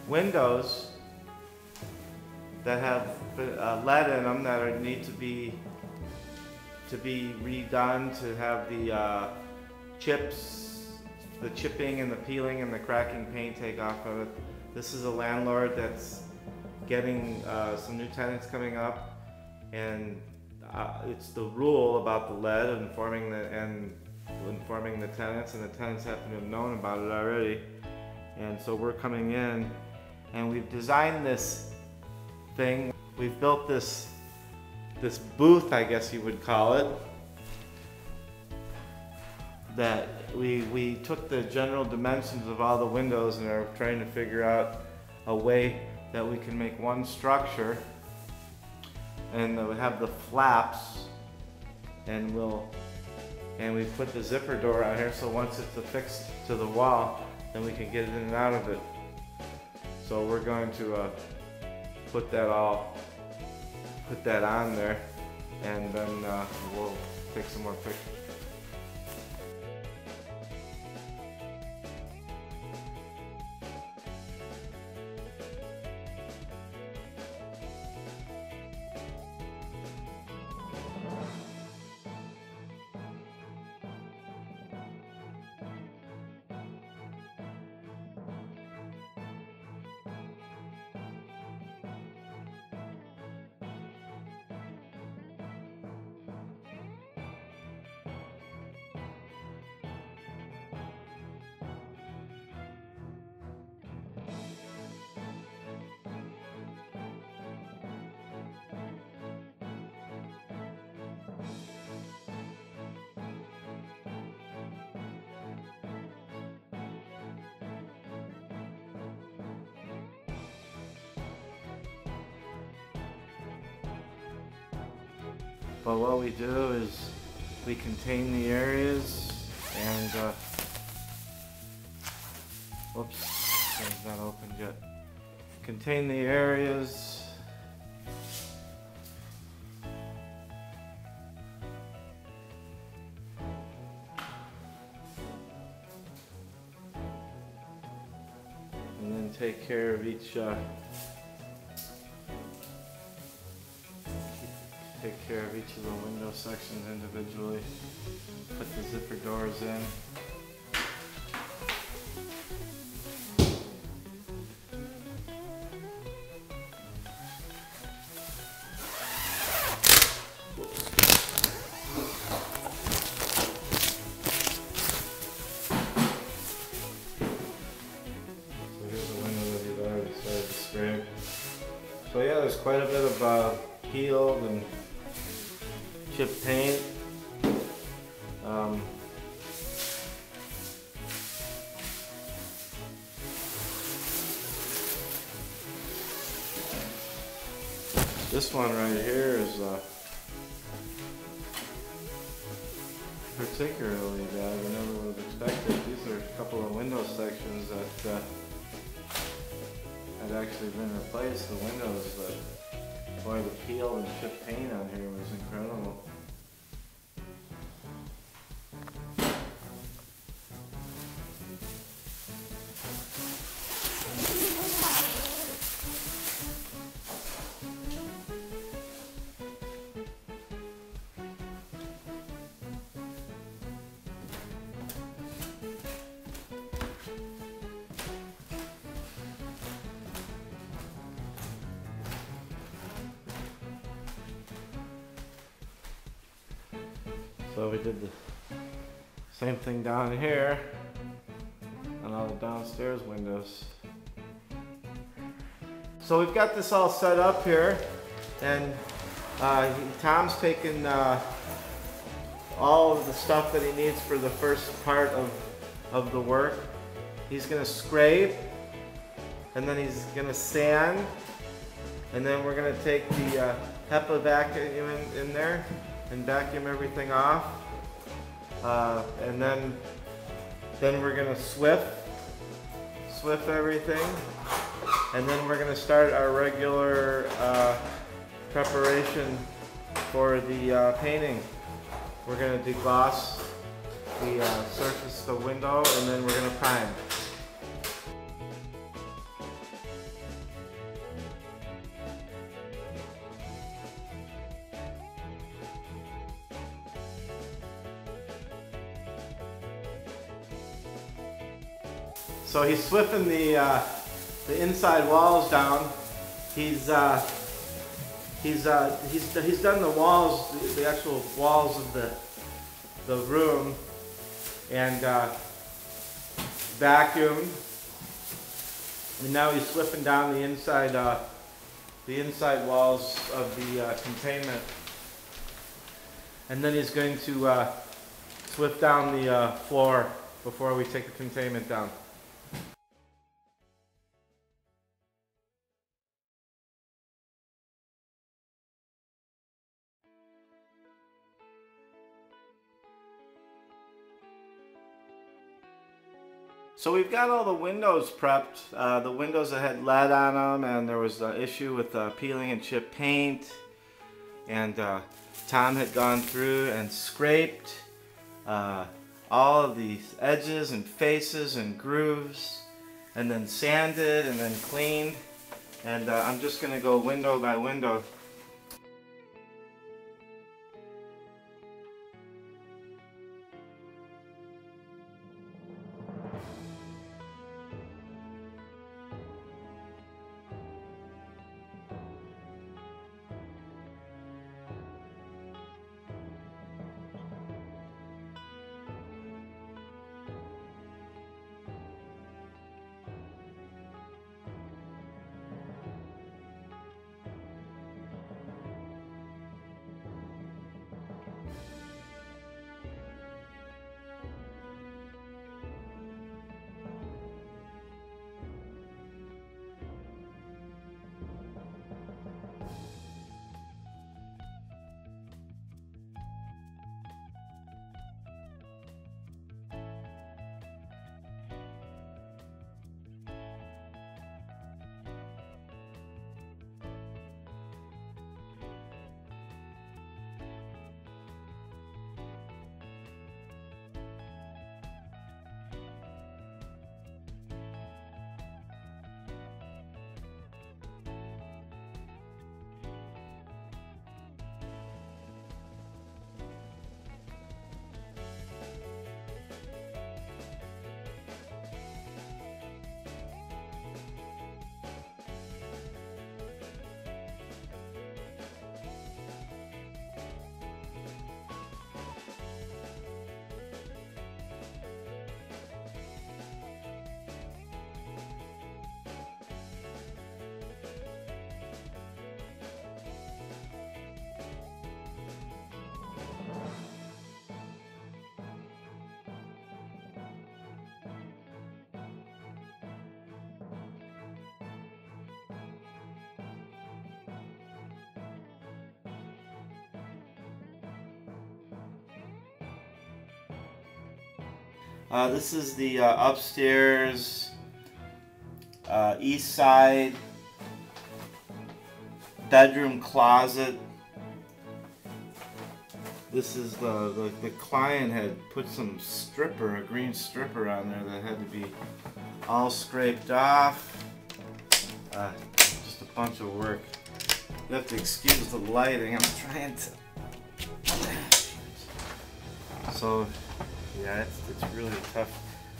windows that have lead in them that need to be redone to have the the chipping and the peeling and the cracking paint take off of it. This is a landlord that's getting some new tenants coming up, and it's the rule about the lead, informing the tenants, and the tenants happen to have known about it already. And so we're coming in, and we've designed this thing. We've built this booth, I guess you would call it, that we took the general dimensions of all the windows and are trying to figure out a way that we can make one structure, and we have the flaps, and we put the zipper door on here, so once it's affixed to the wall, then we can get it in and out of it. So we're going to put that on there, and then we'll take some more pictures. But what we do is we contain the areas, and whoops, thing's not opened yet. Contain the areas. And then take care of each of the window sections individually. Put the zipper doors in. So here's the window that you've already started to scrape. So yeah, there's quite a bit of peeled and chip paint. This one right here is particularly bad. I never would have expected. These are a couple of window sections that had actually been replaced. The windows, but boy, the peel and chip paint on here was incredible. So we did the same thing down here on all the downstairs windows. So we've got this all set up here, and Tom's taken all of the stuff that he needs for the first part of the work. He's going to scrape, and then he's going to sand, and then we're going to take the HEPA vacuum in there and vacuum everything off, and then we're going to swift everything, and then we're going to start our regular preparation for the painting. We're going to degloss the surface of the window, and then we're going to prime. So he's swiffing the inside walls down. He's done the walls, the actual walls of the room, and vacuumed. And now he's swiffing down the inside walls of the containment. And then he's going to swift down the floor before we take the containment down. So we've got all the windows prepped, the windows that had lead on them, and there was an issue with peeling and chip paint, and Tom had gone through and scraped all of these edges and faces and grooves, and then sanded and then cleaned, and I'm just going to go window by window. This is the upstairs east side bedroom closet. This is the client had put some stripper, a green stripper on there that had to be all scraped off. Just a bunch of work. You have to excuse the lighting. I'm trying to. So yeah, it's really tough.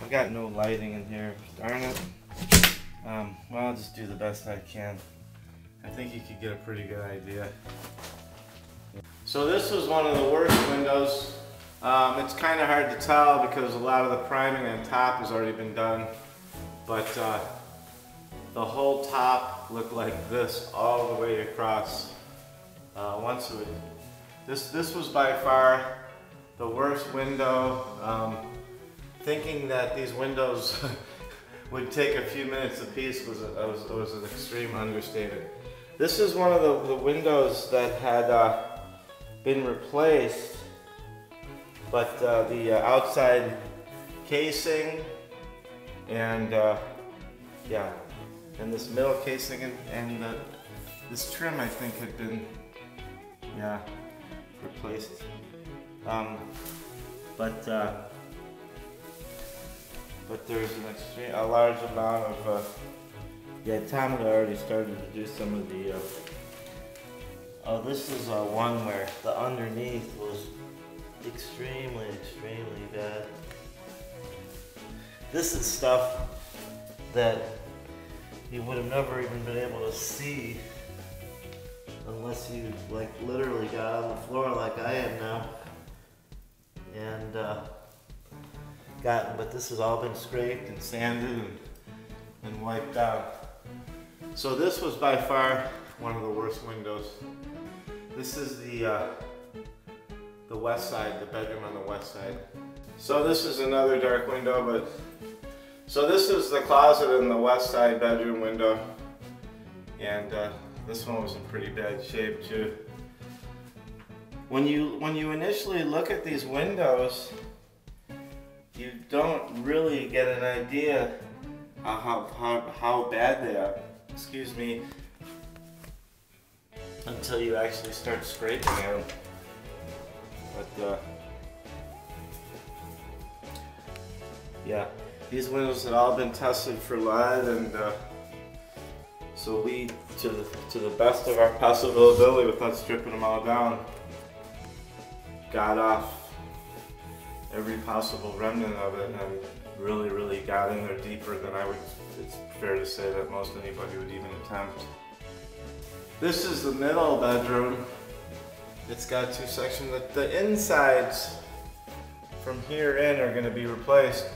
I've got no lighting in here. Darn it. Well, I'll just do the best I can. I think you could get a pretty good idea. So this was one of the worst windows. It's kind of hard to tell because a lot of the priming on top has already been done. But the whole top looked like this all the way across. This was by far the worst window. Thinking that these windows would take a few minutes apiece was an extreme understatement. This is one of the windows that had been replaced, but the outside casing and yeah, and this middle casing and this trim I think had been replaced. But there's a large amount of Tom had already started to do some of the oh, this is one where the underneath was extremely bad. This is stuff that you would have never even been able to see unless you like literally got on the floor like I am now. And but this has all been scraped and sanded and wiped out. So this was by far one of the worst windows. This is the west side, the bedroom on the west side. So this is another dark window, but so this is the closet in the west side bedroom window, and this one was in pretty bad shape too. When you initially look at these windows, you don't really get an idea how bad they are. Excuse me. Until you actually start scraping at them. But yeah, these windows had all been tested for lead, and so we, to the best of our possible ability, without stripping them all down, got off every possible remnant of it, and really got in there deeper than it's fair to say that most anybody would even attempt. This is the middle bedroom. It's got two sections. The insides from here in are going to be replaced,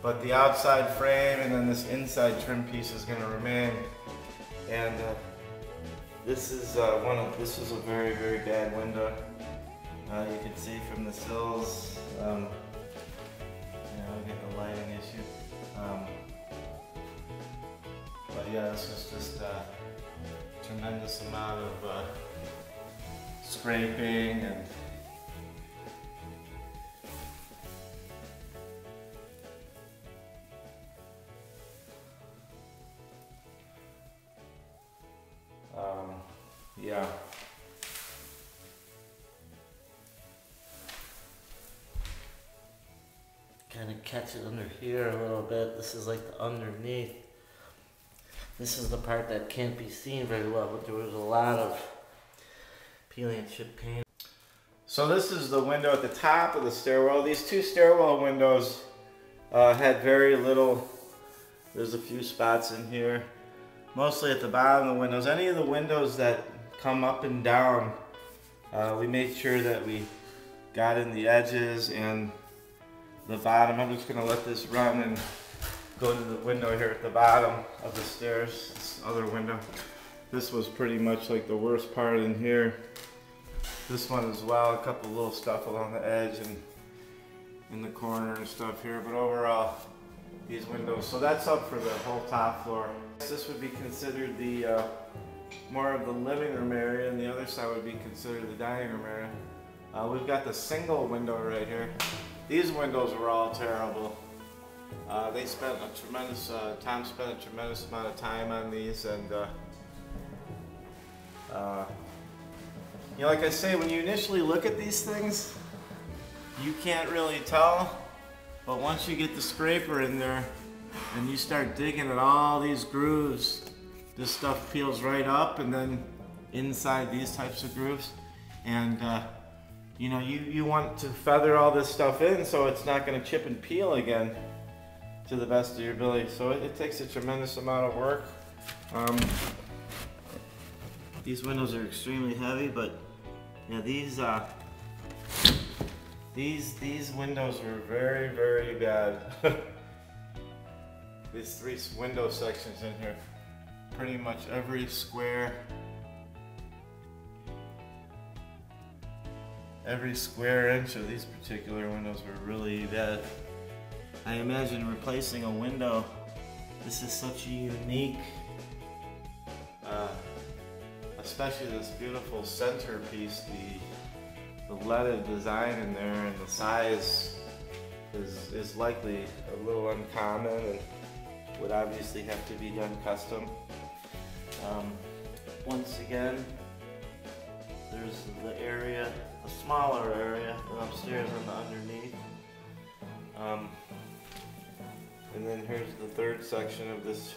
but the outside frame and then this inside trim piece is going to remain. And this is a very bad window. You can see from the sills. I'm getting a lighting issue. But yeah, this is just tremendous amount of scraping and yeah. Kind of catch it under here a little bit. This is like the underneath. This is the part that can't be seen very well, but there was a lot of peeling and chip paint. So this is the window at the top of the stairwell. These two stairwell windows had very little. There's a few spots in here, mostly at the bottom of the windows. Any of the windows that come up and down, we made sure that we got in the edges and the bottom. I'm just going to let this run and go to the window here at the bottom of the stairs. This other window. This was pretty much like the worst part in here. This one as well, a couple little stuff along the edge and in the corner and stuff here, but overall, these windows. So that's up for the whole top floor. This would be considered the more of the living room area, and the other side would be considered the dining room area. We've got the single window right here. These windows were all terrible. They spent a tremendous, Tom spent a tremendous amount of time on these, and you know, like I say, when you initially look at these things, you can't really tell, but once you get the scraper in there and you start digging at all these grooves, this stuff peels right up, and then inside these types of grooves, and you know, you want to feather all this stuff in so it's not going to chip and peel again to the best of your ability. So it takes a tremendous amount of work. These windows are extremely heavy, but yeah, these windows were very bad. These three window sections in here, pretty much every square inch of these particular windows were really bad. I imagine replacing a window, this is such a unique, especially this beautiful centerpiece, the leaded design in there, and the size is likely a little uncommon and would obviously have to be done custom. Once again, there's the area, a smaller area upstairs and the underneath. And then here's the third section of this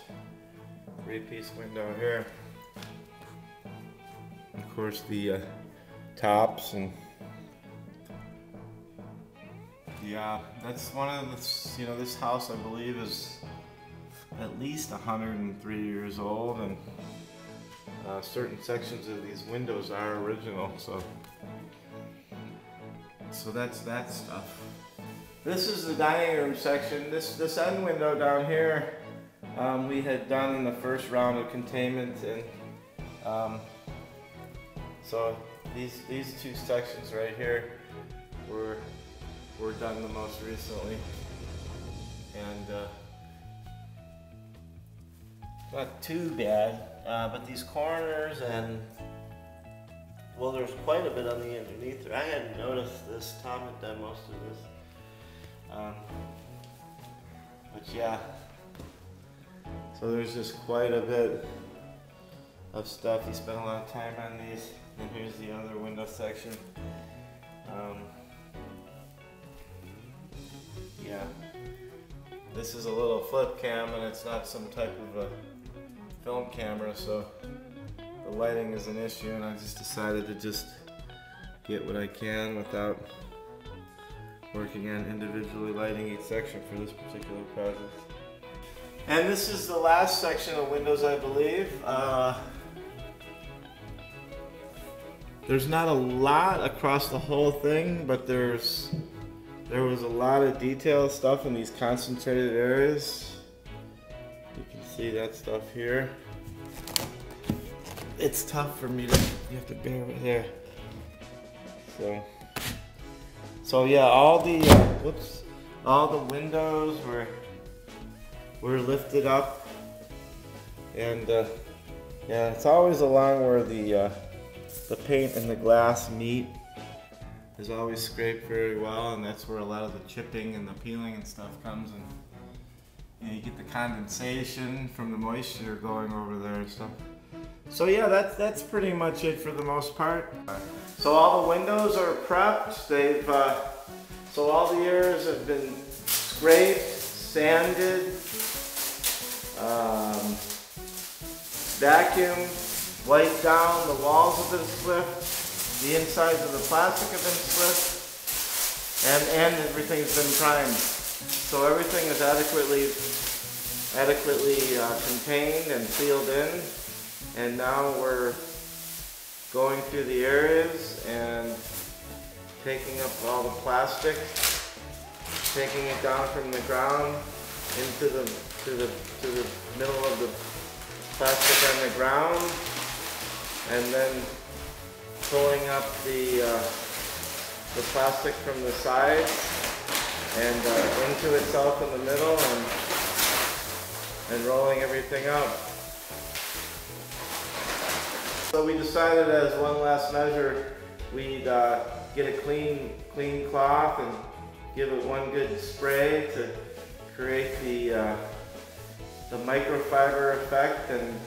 three-piece window here. Of course, the tops, and yeah, that's one of the, you know, this house I believe is at least 103 years old, and certain sections of these windows are original, so that's that stuff. This is the dining room section. This end window down here we had done in the first round of containment, and so these two sections right here were done the most recently, and not too bad, but these corners, and well, there's quite a bit on the underneath there. I hadn't noticed this. Tom had done most of this. But yeah, so there's just quite a bit of stuff. He spent a lot of time on these. And here's the other window section. Yeah, this is a little flip cam, and it's not some type of a film camera, so the lighting is an issue, and I just decided to just get what I can without working on individually lighting each section for this particular project. And this is the last section of windows, I believe. There's not a lot across the whole thing, but there was a lot of detailed stuff in these concentrated areas. You can see that stuff here. It's tough for me to, you have to bear with here. So yeah, all the windows were lifted up, and yeah, it's always along where the paint and the glass meet is always scraped very well, and that's where a lot of the chipping and the peeling and stuff comes, and you know, you get the condensation from the moisture going over there and stuff. So yeah, that's pretty much it for the most part. So all the windows are prepped. So all the areas have been scraped, sanded, vacuumed, wiped down. The walls have been slipped. The insides of the plastic have been slipped, and everything's been primed. So everything is adequately contained and sealed in. And now we're going through the areas and taking up all the plastic, taking it down from the ground into the middle of the plastic on the ground, and then pulling up the plastic from the sides and into itself in the middle, and rolling everything up. So we decided, as one last measure, we'd get a clean cloth and give it one good spray to create the microfiber effect, and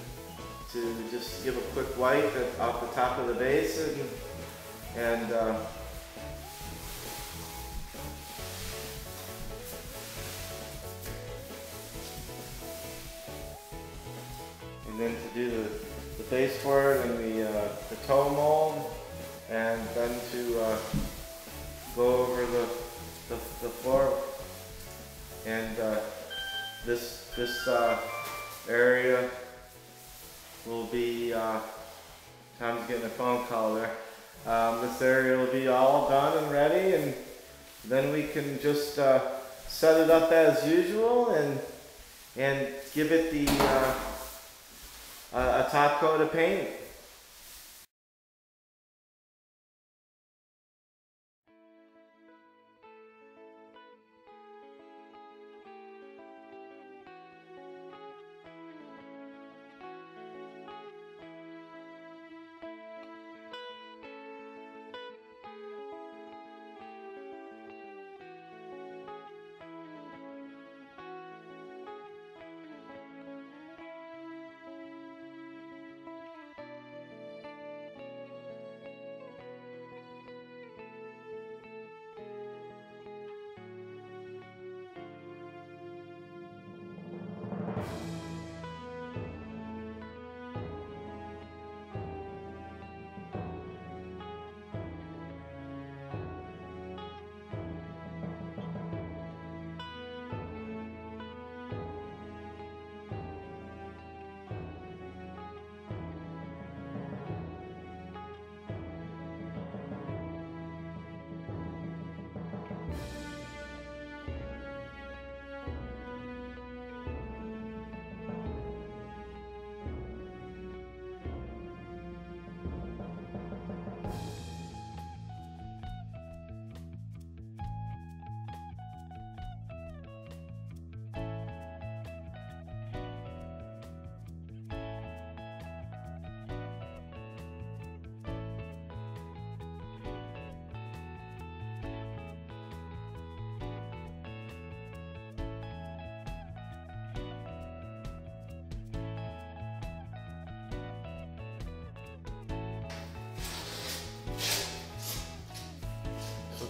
to just give a quick wipe off the top of the base, and then to do the baseboard and the toe mold, and then to go over the floor. And this area will be, Tom's getting a phone call there. This area will be all done and ready, and then we can just set it up as usual and give it a top coat of paint.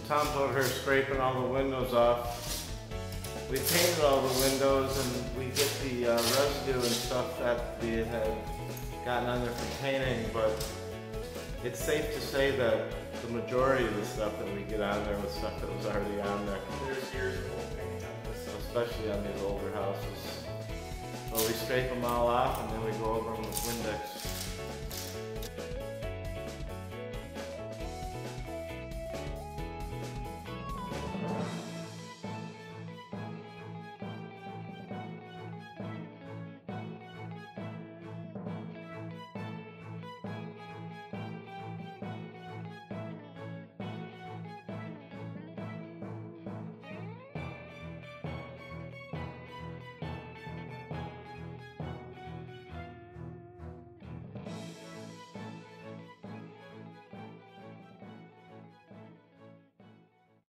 Tom's over here scraping all the windows off. We painted all the windows and we get the residue and stuff that we had gotten on there from painting, but it's safe to say that the majority of the stuff that we get on there was stuff that was already on there. There's years of old paint on this. Especially on these older houses. Well, we scrape them all off and then we go over them with Windex.